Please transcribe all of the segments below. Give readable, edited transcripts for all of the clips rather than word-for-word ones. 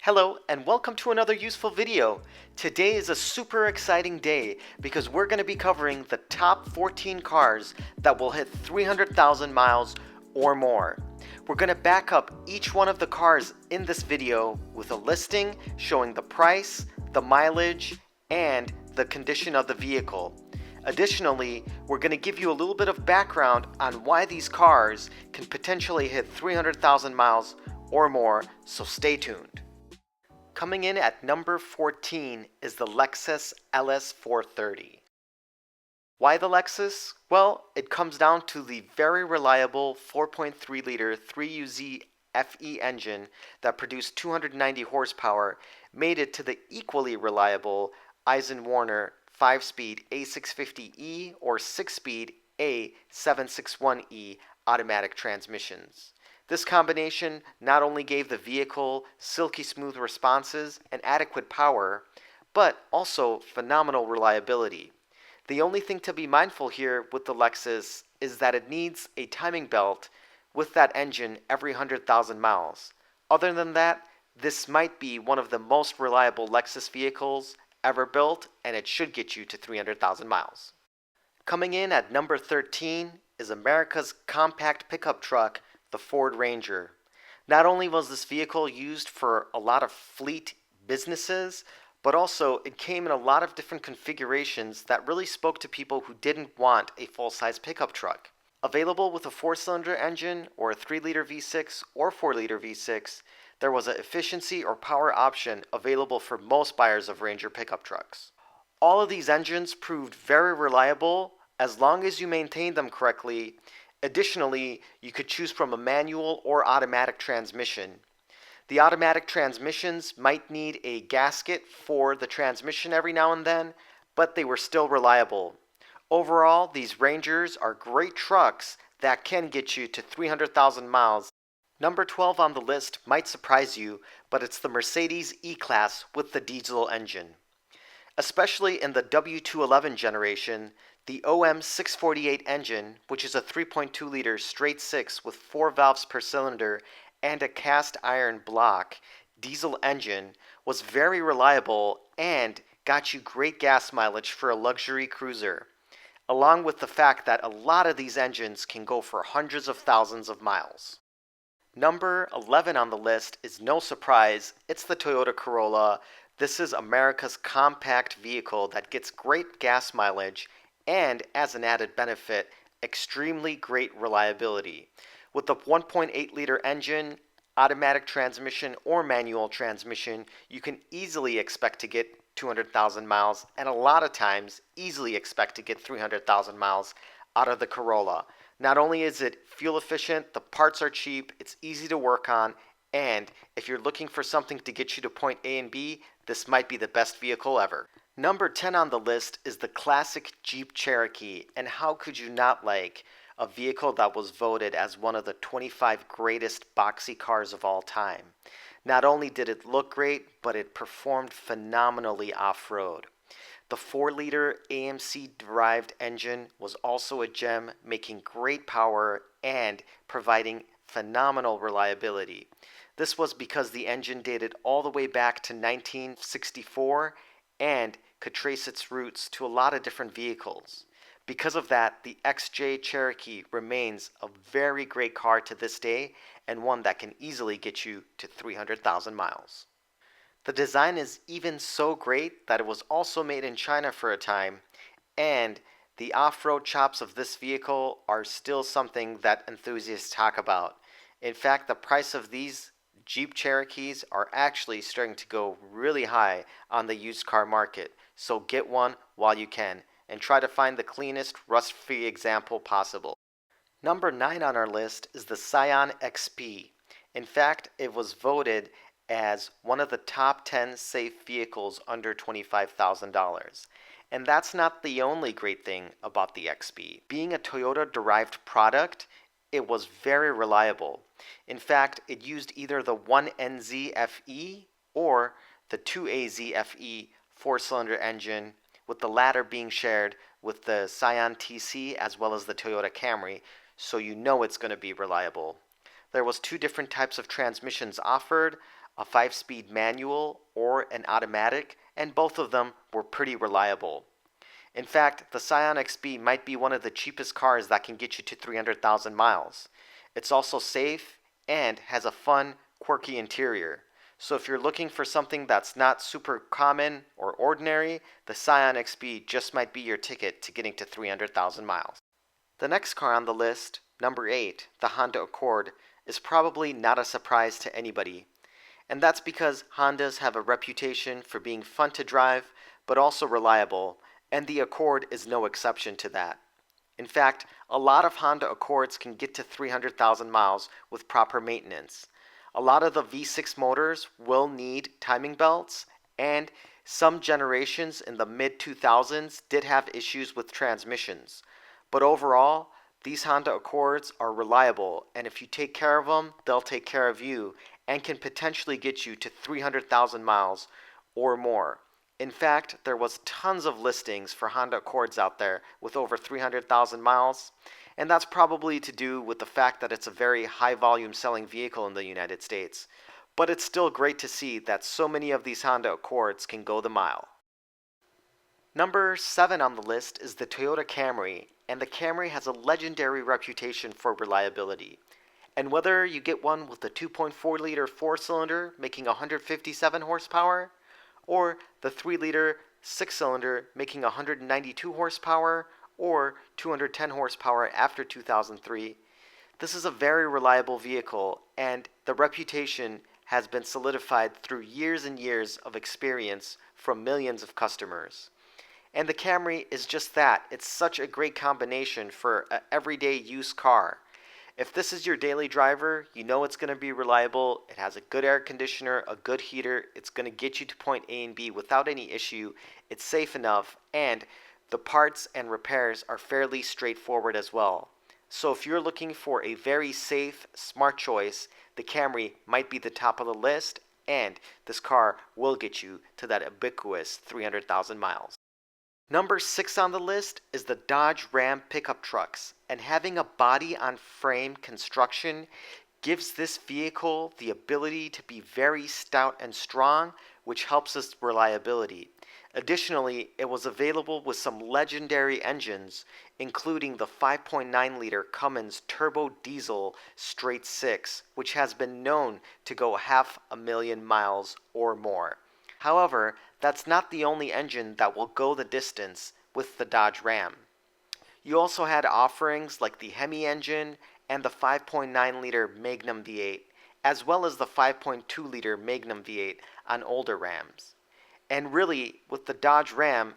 Hello and welcome to another useful video. Today is a super exciting day because we're going to be covering the top 14 cars that will hit 300,000 miles or more. We're going to back up each one of the cars in this video with a listing showing the price, the mileage, and the condition of the vehicle. Additionally, we're going to give you a little bit of background on why these cars can potentially hit 300,000 miles or more, so stay tuned. Coming in at number 14 is the Lexus LS 430. Why the Lexus? Well, it comes down to the very reliable 4.3-liter 3UZ FE engine that produced 290 horsepower, made it to the equally reliable Eisen-Warner 5-speed A650E or 6-speed A761E automatic transmissions. This combination not only gave the vehicle silky smooth responses and adequate power, but also phenomenal reliability. The only thing to be mindful here with the Lexus is that it needs a timing belt with that engine every 100,000 miles. Other than that, this might be one of the most reliable Lexus vehicles ever built, and it should get you to 300,000 miles. Coming in at number 13 is America's compact pickup truck, the Ford Ranger. Not only was this vehicle used for a lot of fleet businesses, but also it came in a lot of different configurations that really spoke to people who didn't want a full-size pickup truck. Available with a 4-cylinder engine or a 3-liter V6 or 4-liter V6, there was an efficiency or power option available for most buyers of Ranger pickup trucks. All of these engines proved very reliable as long as you maintained them correctly. Additionally, you could choose from a manual or automatic transmission. The automatic transmissions might need a gasket for the transmission every now and then, but they were still reliable. Overall, these Rangers are great trucks that can get you to 300,000 miles. Number 12 on the list might surprise you, but it's the Mercedes EClass with the diesel engine. Especially in the W211 generation, the OM648 engine, which is a 3.2-liter straight-six with 4 valves per cylinder and a cast iron block diesel engine, was very reliable and got you great gas mileage for a luxury cruiser, along with the fact that a lot of these engines can go for hundreds of thousands of miles. Number 11 on the list is no surprise, it's the Toyota Corolla. This is America's compact vehicle that gets great gas mileage and, as an added benefit, extremely great reliability. With the 1.8-liter engine, automatic transmission, or manual transmission, you can easily expect to get 200,000 miles, and a lot of times easily expect to get 300,000 miles out of the Corolla. Not only is it fuel efficient, the parts are cheap, it's easy to work on, and if you're looking for something to get you to point A and B, this might be the best vehicle ever. Number 10 on the list is the classic Jeep Cherokee, and how could you not like a vehicle that was voted as one of the 25 greatest boxy cars of all time? Not only did it look great, but it performed phenomenally off-road. The 4-liter AMC-derived engine was also a gem, making great power and providing phenomenal reliability. This was because the engine dated all the way back to 1964 and could trace its roots to a lot of different vehicles. Because of that, the XJ Cherokee remains a very great car to this day and one that can easily get you to 300,000 miles. The design is even so great that it was also made in China for a time, and the off-road chops of this vehicle are still something that enthusiasts talk about. In fact, the price of these Jeep Cherokees are actually starting to go really high on the used car market, so get one while you can and try to find the cleanest, rust-free example possible. Number 9 on our list is the Scion XB. In fact, it was voted as one of the top 10 safe vehicles under $25,000. And that's not the only great thing about the XB. Being a Toyota-derived product, it was very reliable. In fact, it used either the 1NZ FE or the 2AZ FE 4-cylinder engine, with the latter being shared with the Scion TC as well as the Toyota Camry, so you know it's going to be reliable. There was 2 different types of transmissions offered, a 5-speed manual or an automatic, and both of them were pretty reliable. In fact, the Scion XB might be one of the cheapest cars that can get you to 300,000 miles. It's also safe and has a fun, quirky interior. So if you're looking for something that's not super common or ordinary, the Scion XB just might be your ticket to getting to 300,000 miles. The next car on the list, number 8, the Honda Accord, is probably not a surprise to anybody. And that's because Hondas have a reputation for being fun to drive, but also reliable, and the Accord is no exception to that. In fact, a lot of Honda Accords can get to 300,000 miles with proper maintenance. A lot of the V6 motors will need timing belts, and some generations in the mid-2000s did have issues with transmissions. But overall, these Honda Accords are reliable, and if you take care of them, they'll take care of you, and can potentially get you to 300,000 miles or more. In fact, there was tons of listings for Honda Accords out there with over 300,000 miles, and that's probably to do with the fact that it's a very high volume selling vehicle in the United States. But it's still great to see that so many of these Honda Accords can go the mile. Number 7 on the list is the Toyota Camry, and the Camry has a legendary reputation for reliability. And whether you get one with the 2.4-liter 4-cylinder making 157 horsepower, or the 3-liter 6-cylinder making 192 horsepower, or 210 horsepower after 2003, this is a very reliable vehicle, and the reputation has been solidified through years and years of experience from millions of customers. And the Camry is just that. It's such a great combination for an everyday use car. If this is your daily driver, you know it's going to be reliable. It has a good air conditioner, a good heater. It's going to get you to point A and B without any issue. It's safe enough, and the parts and repairs are fairly straightforward as well. So if you're looking for a very safe, smart choice, the Camry might be the top of the list, and this car will get you to that ubiquitous 300,000 miles. Number 6 on the list is the Dodge Ram pickup trucks, and having a body-on-frame construction gives this vehicle the ability to be very stout and strong, which helps its reliability. Additionally, it was available with some legendary engines, including the 5.9-liter Cummins turbo diesel straight 6, which has been known to go 500,000 miles or more. However, that's not the only engine that will go the distance with the Dodge Ram. You also had offerings like the Hemi engine and the 5.9-liter Magnum V8, as well as the 5.2-liter Magnum V8 on older Rams. And really, with the Dodge Ram,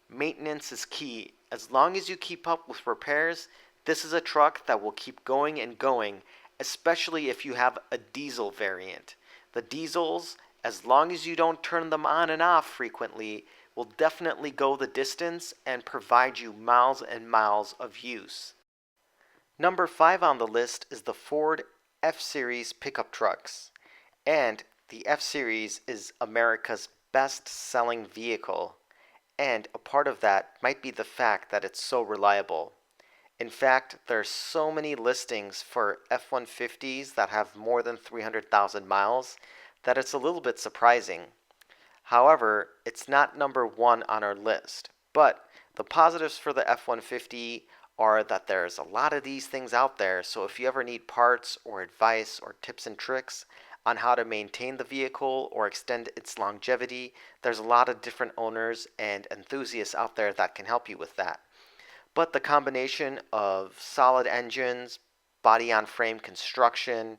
maintenance is key. As long as you keep up with repairs, this is a truck that will keep going and going, especially if you have a diesel variant. The diesels, as long as you don't turn them on and off frequently, will definitely go the distance and provide you miles and miles of use. Number 5 on the list is the Ford F-Series pickup trucks. And the F-Series is America's best-selling vehicle, and a part of that might be the fact that it's so reliable. In fact, there are so many listings for F-150s that have more than 300,000 miles that it's a little bit surprising. However, it's not number 1 on our list, but the positives for the F-150 are that there's a lot of these things out there, so if you ever need parts or advice or tips and tricks on how to maintain the vehicle or extend its longevity, there's a lot of different owners and enthusiasts out there that can help you with that. But the combination of solid engines, body-on-frame construction,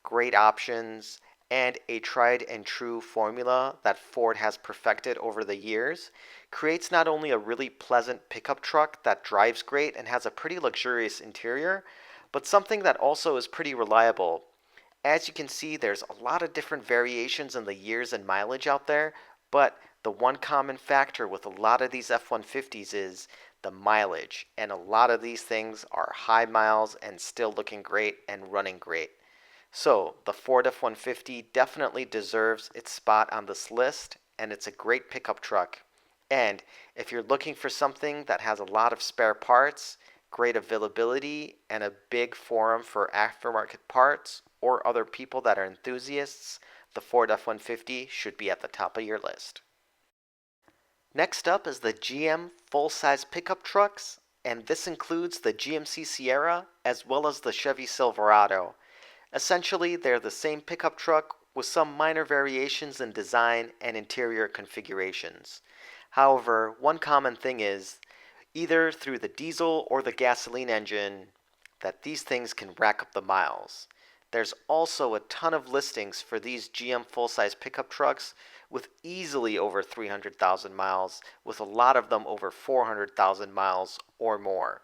great options, and a tried and true formula that Ford has perfected over the years creates not only a really pleasant pickup truck that drives great and has a pretty luxurious interior, but something that also is pretty reliable. As you can see, there's a lot of different variations in the years and mileage out there, but the one common factor with a lot of these F-150s is the mileage, and a lot of these things are high miles and still looking great and running great. So the Ford F-150 definitely deserves its spot on this list, and it's a great pickup truck. And if you're looking for something that has a lot of spare parts, great availability, and a big forum for aftermarket parts or other people that are enthusiasts, the Ford F-150 should be at the top of your list. Next up is the GM full-size pickup trucks, and this includes the GMC Sierra as well as the Chevy Silverado. Essentially, they're the same pickup truck with some minor variations in design and interior configurations. However, one common thing is, either through the diesel or the gasoline engine, that these things can rack up the miles. There's also a ton of listings for these GM full-size pickup trucks with easily over 300,000 miles, with a lot of them over 400,000 miles or more.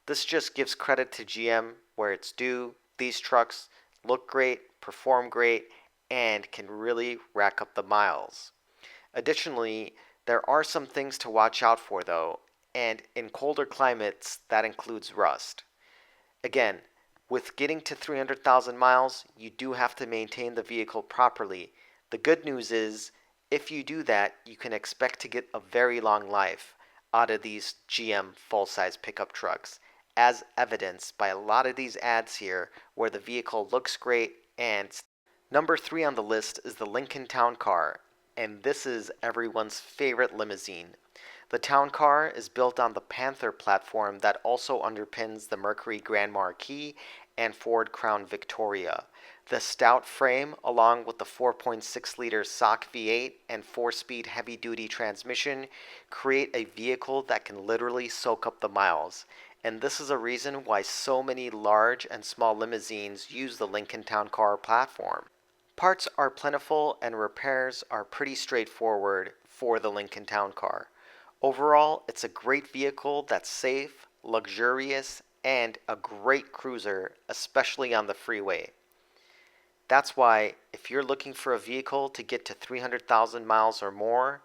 This just gives credit to GM where it's due. These trucks look great, perform great, and can really rack up the miles. Additionally, there are some things to watch out for though, and in colder climates that includes rust. Again, with getting to 300,000 miles, you do have to maintain the vehicle properly. The good news is, if you do that, you can expect to get a very long life out of these GM full-size pickup trucks, as evidenced by a lot of these ads here where the vehicle looks great. And number 3 on the list is the Lincoln Town Car, and this is everyone's favorite limousine. The Town Car is built on the Panther platform that also underpins the Mercury Grand Marquis and Ford Crown Victoria. The stout frame, along with the 4.6-liter SOC V8 and 4-speed heavy-duty transmission, create a vehicle that can literally soak up the miles. And this is a reason why so many large and small limousines use the Lincoln Town Car platform. Parts are plentiful and repairs are pretty straightforward for the Lincoln Town Car. Overall, it's a great vehicle that's safe, luxurious, and a great cruiser, especially on the freeway. That's why, if you're looking for a vehicle to get to 300,000 miles or more,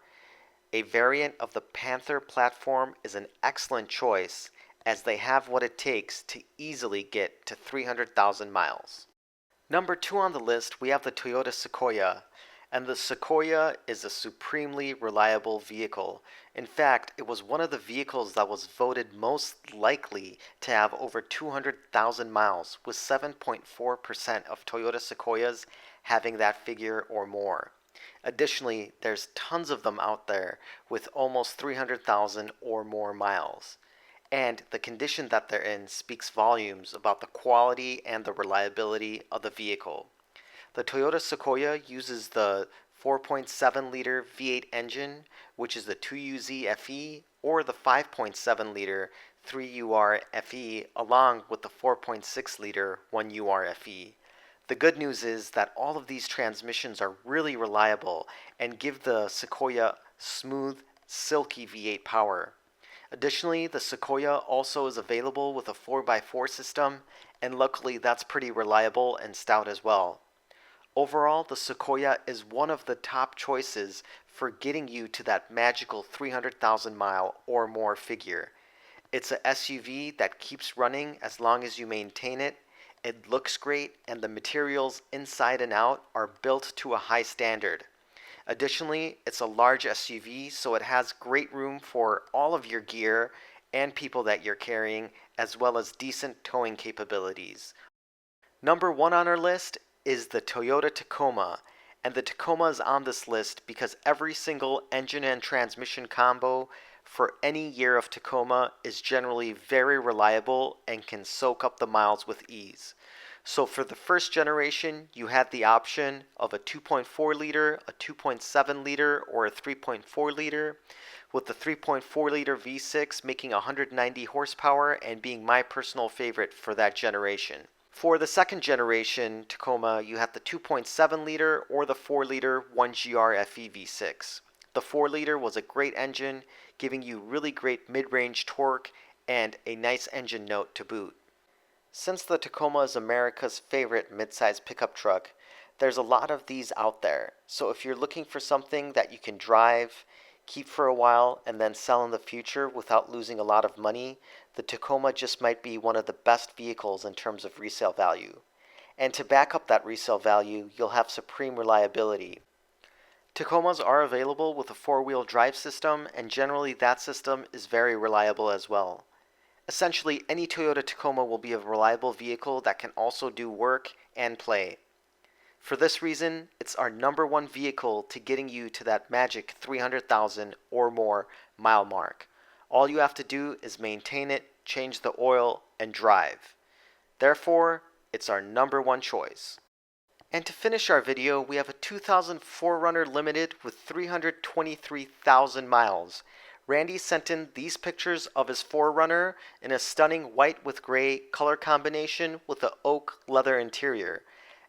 a variant of the Panther platform is an excellent choice, as they have what it takes to easily get to 300,000 miles. Number 2 on the list, we have the Toyota Sequoia. And the Sequoia is a supremely reliable vehicle. In fact, it was one of the vehicles that was voted most likely to have over 200,000 miles, with 7.4% of Toyota Sequoias having that figure or more. Additionally, there's tons of them out there with almost 300,000 or more miles. And the condition that they're in speaks volumes about the quality and the reliability of the vehicle. The Toyota Sequoia uses the 4.7-liter V8 engine, which is the 2UZ FE, or the 5.7-liter 3UR FE, along with the 4.6-liter 1UR FE. The good news is that all of these transmissions are really reliable and give the Sequoia smooth, silky V8 power. Additionally, the Sequoia also is available with a 4x4 system, and luckily that's pretty reliable and stout as well. Overall, the Sequoia is one of the top choices for getting you to that magical 300,000 mile or more figure. It's a SUV that keeps running as long as you maintain it. It looks great, and the materials inside and out are built to a high standard. Additionally, it's a large SUV, so it has great room for all of your gear and people that you're carrying, as well as decent towing capabilities. Number 1 on our list is the Toyota Tacoma, and the Tacoma is on this list because every single engine and transmission combo for any year of Tacoma is generally very reliable and can soak up the miles with ease. So for the first generation, you had the option of a 2.4 liter, a 2.7 liter, or a 3.4 liter, with the 3.4 liter V6 making 190 horsepower and being my personal favorite for that generation. For the second generation Tacoma, you have the 2.7 liter or the 4 liter 1GR FE V6. The 4 liter was a great engine, giving you really great mid-range torque and a nice engine note to boot. Since the Tacoma is America's favorite midsize pickup truck, there's a lot of these out there. So if you're looking for something that you can drive, keep for a while, and then sell in the future without losing a lot of money, the Tacoma just might be one of the best vehicles in terms of resale value. And to back up that resale value, you'll have supreme reliability. Tacomas are available with a 4-wheel drive system, and generally that system is very reliable as well. Essentially, any Toyota Tacoma will be a reliable vehicle that can also do work and play. For this reason, it's our #1 vehicle to getting you to that magic 300,000 or more mile mark. All you have to do is maintain it, change the oil, and drive. Therefore, it's our #1 choice. And to finish our video, we have a 2000 4Runner Limited with 323,000 miles. Randy sent in these pictures of his 4Runner in a stunning white with gray color combination with an oak leather interior.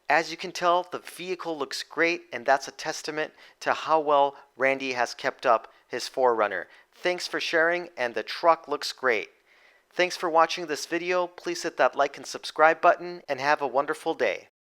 As you can tell, the vehicle looks great, and that's a testament to how well Randy has kept up his 4Runner. Thanks for sharing, and the truck looks great. Thanks for watching this video. Please hit that like and subscribe button, and have a wonderful day.